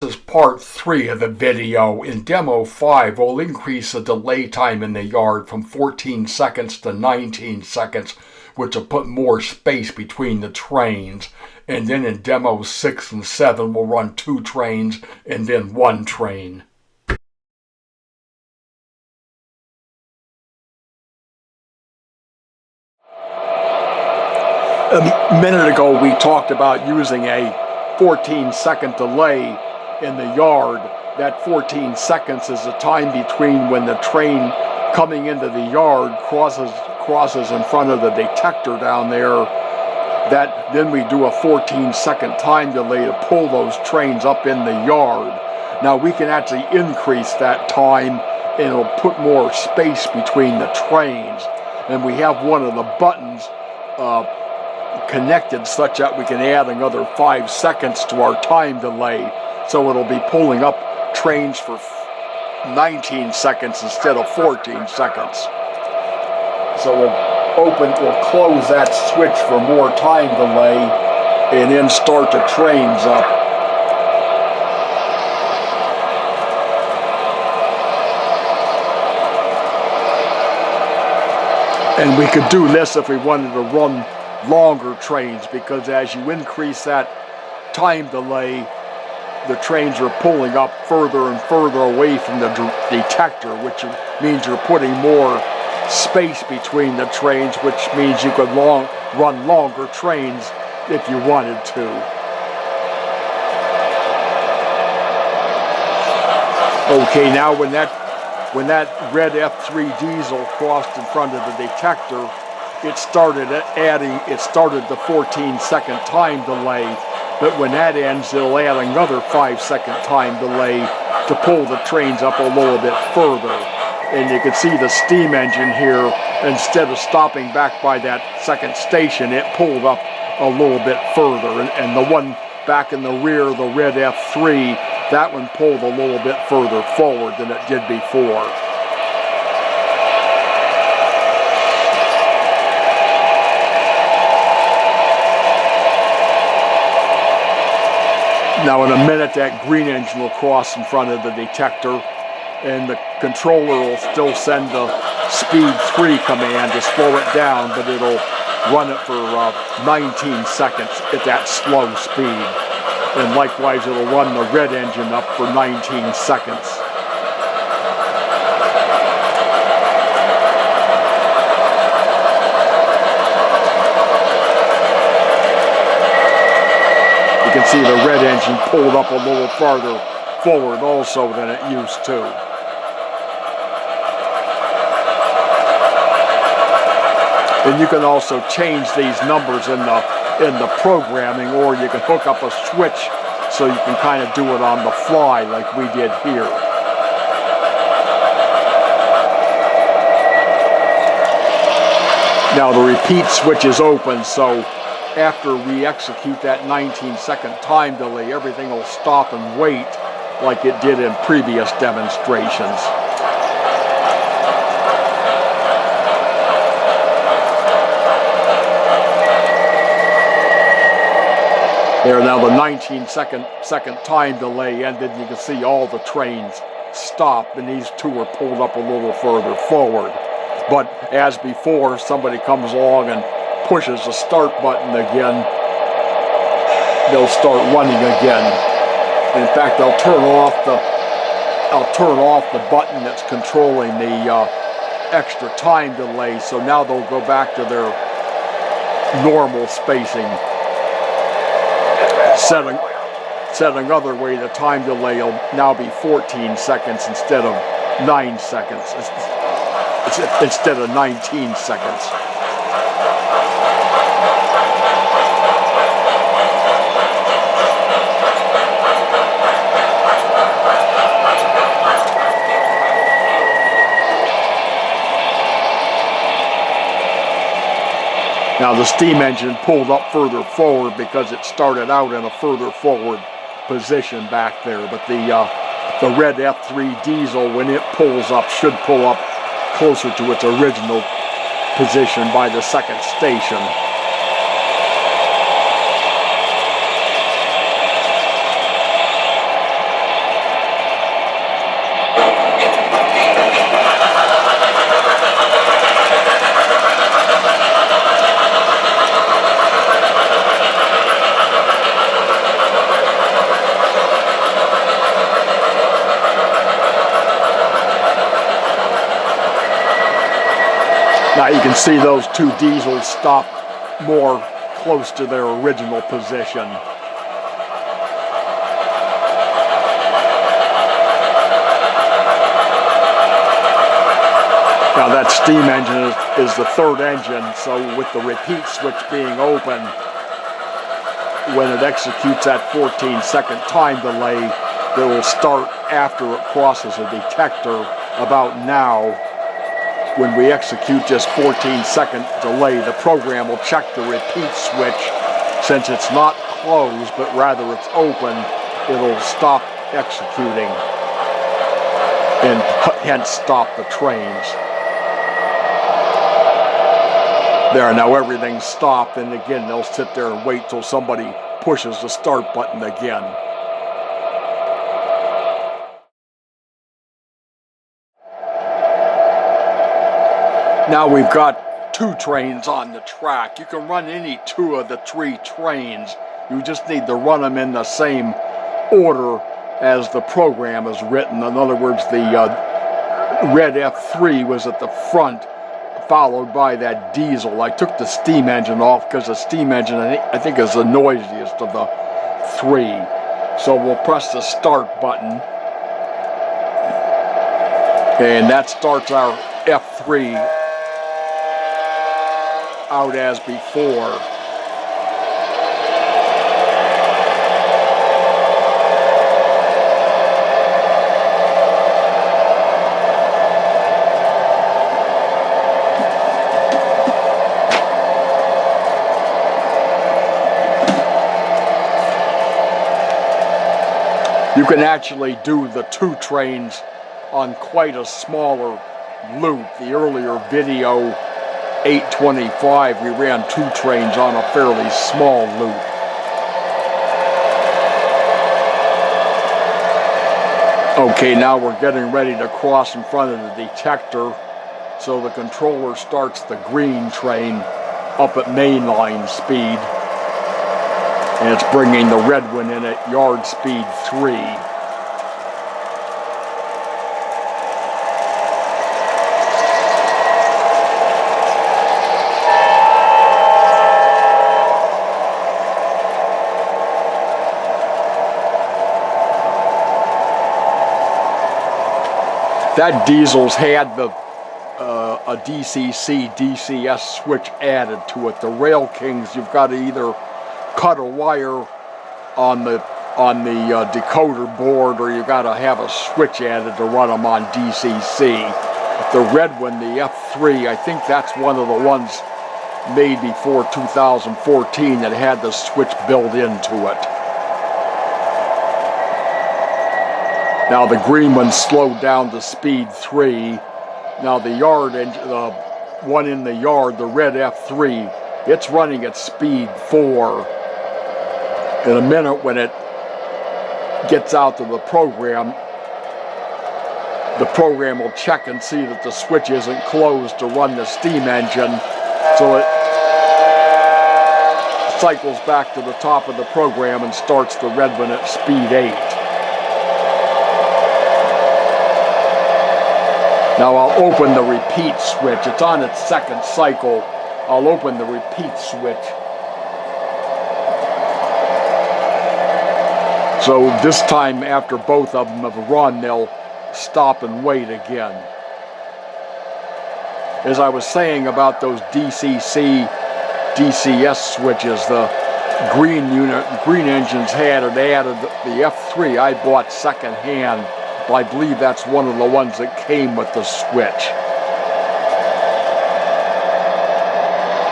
This is part 3 of the video. In demo 5, we'll increase the delay time in the yard from 14 seconds to 19 seconds, which will put more space between the trains. And then in demo 6 and 7, we'll run 2 trains and then 1 train. A minute ago, we talked about using a 14-second delay in the yard. That 14 seconds is the time between when the train coming into the yard crosses in front of the detector down there. Then we do a 14-second time delay to pull those trains up in the yard. Now we can actually increase that time and it'll put more space between the trains. And we have one of the buttons connected such that we can add another 5 seconds to our time delay. So it'll be pulling up trains for 19 seconds instead of 14 seconds. So we'll close that switch for more time delay and then start the trains up. And we could do this if we wanted to run longer trains, because as you increase that time delay, the trains are pulling up further and further away from the detector, which means you're putting more space between the trains, which means you could run longer trains if you wanted to. Okay, now when that red F3 diesel crossed in front of the detector, it started the 14-second time delay. But when that ends, it'll add another 5-second time delay to pull the trains up a little bit further. And you can see the steam engine here, instead of stopping back by that second station, it pulled up a little bit further. And the one back in the rear, the red F3, that one pulled a little bit further forward than it did before. Now in a minute, that green engine will cross in front of the detector, and the controller will still send the speed 3 command to slow it down, but it'll run it for 19 seconds at that slow speed. And likewise, it'll run the red engine up for 19 seconds. You can see the red engine pulled up a little farther forward also than it used to. And you can also change these numbers in the programming, or you can hook up a switch so you can kind of do it on the fly like we did here. Now the repeat switch is open, so after we execute that 19-second time delay, everything will stop and wait like it did in previous demonstrations. There, now the 19-second time delay ended. You can see all the trains stop, and these two are pulled up a little further forward. But as before, somebody comes along and pushes the start button again, they'll start running again. And in fact, I'll turn off the button that's controlling the extra time delay, so now they'll go back to their normal spacing. Said another way, the time delay will now be 14 seconds instead of 9 seconds. Instead of 19 seconds. Now the steam engine pulled up further forward because it started out in a further forward position back there. But the red F3 diesel, when it pulls up, should pull up closer to its original position by the second station. Now you can see those two diesels stop more close to their original position. Now that steam engine is the third engine, so with the repeat switch being open, when it executes that 14-second time delay, it will start after it crosses a detector about now. When we execute this 14-second delay, the program will check the repeat switch. Since it's not closed, but rather it's open, it'll stop executing and hence stop the trains. There, now everything's stopped, and again, they'll sit there and wait till somebody pushes the start button again. Now we've got two trains on the track. You can run any two of the three trains. You just need to run them in the same order as the program is written. In other words, the red F3 was at the front, followed by that diesel. I took the steam engine off because the steam engine, I think, is the noisiest of the three. So we'll press the start button, and that starts our F3 out as before. You can actually do the two trains on quite a smaller loop. The earlier video, 825, we ran two trains on a fairly small loop. Okay, now we're getting ready to cross in front of the detector, so the controller starts the green train up at mainline speed, and it's bringing the red one in at yard speed 3. That diesel's had a DCC, DCS switch added to it. The Rail Kings, you've got to either cut a wire on the decoder board, or you got to have a switch added to run them on DCC. The red one, the F3, I think that's one of the ones made before 2014 that had the switch built into it. Now the green one slowed down to speed 3. Now the yard engine, the one in the yard, the red F3, it's running at speed 4. In a minute, when it gets out to the program will check and see that the switch isn't closed to run the steam engine, so it cycles back to the top of the program and starts the red one at speed 8. Now I'll open the repeat switch. It's on its second cycle. I'll open the repeat switch. So this time, after both of them have run, they'll stop and wait again. As I was saying about those DCC, DCS switches, the green engines had it added. The F3 I bought secondhand. I believe that's one of the ones that came with the switch.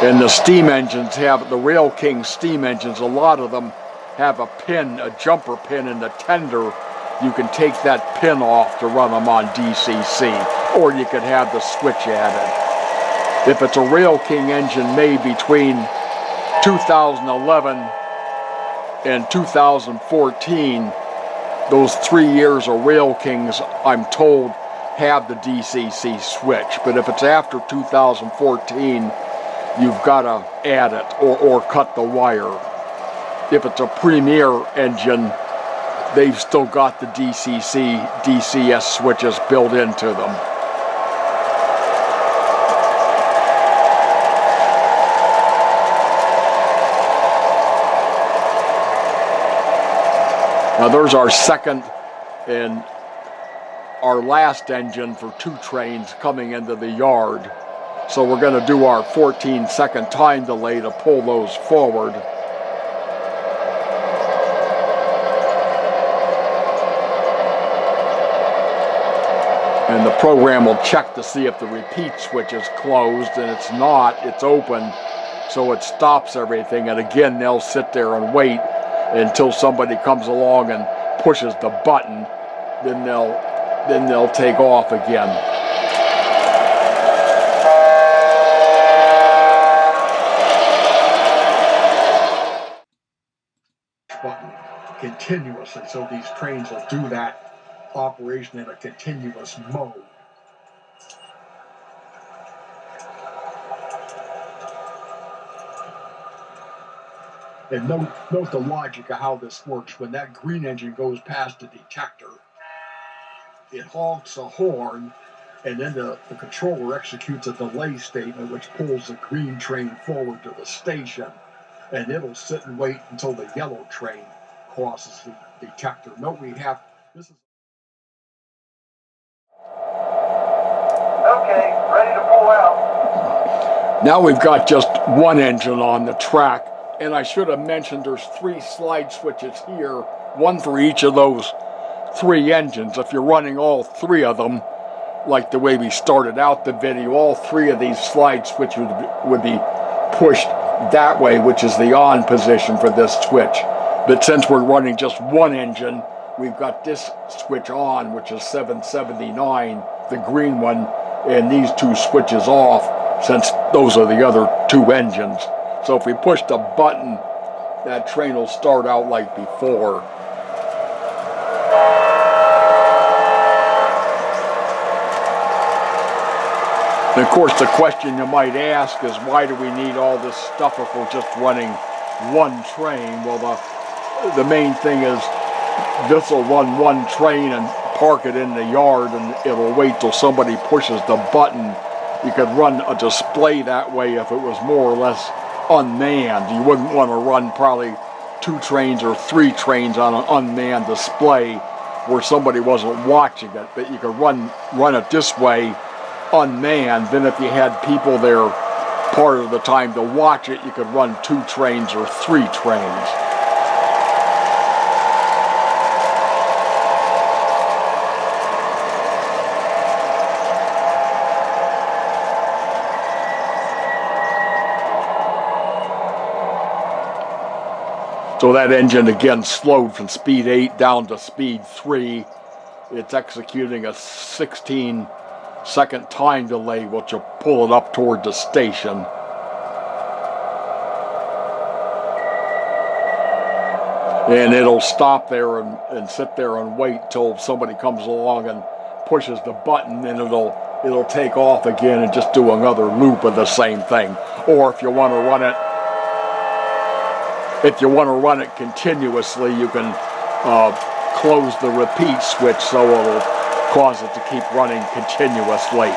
And the steam engines have, the Rail King steam engines, a lot of them have a pin, a jumper pin in the tender. You can take that pin off to run them on DCC, or you could have the switch added. If it's a Rail King engine made between 2011 and 2014, those 3 years of Rail Kings, I'm told, have the DCC switch. But if it's after 2014, you've got to add it or cut the wire. If it's a Premier engine, they've still got the DCC, DCS switches built into them. Now there's our second and our last engine for 2 trains coming into the yard. So we're going to do our 14-second time delay to pull those forward. And the program will check to see if the repeat switch is closed, and it's not, it's open. So it stops everything, and again they'll sit there and wait until somebody comes along and pushes the button. Then they'll take off again. Button continuously, so these trains will do that operation in a continuous mode. And note the logic of how this works. When that green engine goes past the detector, it honks a horn, and then the controller executes a delay statement which pulls the green train forward to the station, and it'll sit and wait until the yellow train crosses the detector. Note we have this is okay, ready to pull out. Now we've got just one engine on the track, and I should have mentioned there's 3 slide switches here, one for each of those 3 engines. If you're running all 3 of them, like the way we started out the video, all 3 of these slide switches would be pushed that way, which is the on position for this switch. But since we're running just one engine, we've got this switch on, which is 779, the green one, and these 2 switches off, since those are the other 2 engines. So if we push the button, that train will start out like before. And of course, the question you might ask is, why do we need all this stuff if we're just running one train? Well, the main thing is this will run one train and park it in the yard, and it'll wait till somebody pushes the button. You could run a display that way if it was more or less unmanned. You wouldn't want to run probably 2 trains or 3 trains on an unmanned display where somebody wasn't watching it. But you could run it this way, unmanned. Then if you had people there part of the time to watch it, you could run 2 trains or 3 trains. So that engine again slowed from speed 8 down to speed 3. It's executing a 16-second time delay, which will pull it up toward the station. And it'll stop there and sit there and wait till somebody comes along and pushes the button, and it'll take off again and just do another loop of the same thing. Or if you want to run it continuously, you can close the repeat switch so it'll cause it to keep running continuously.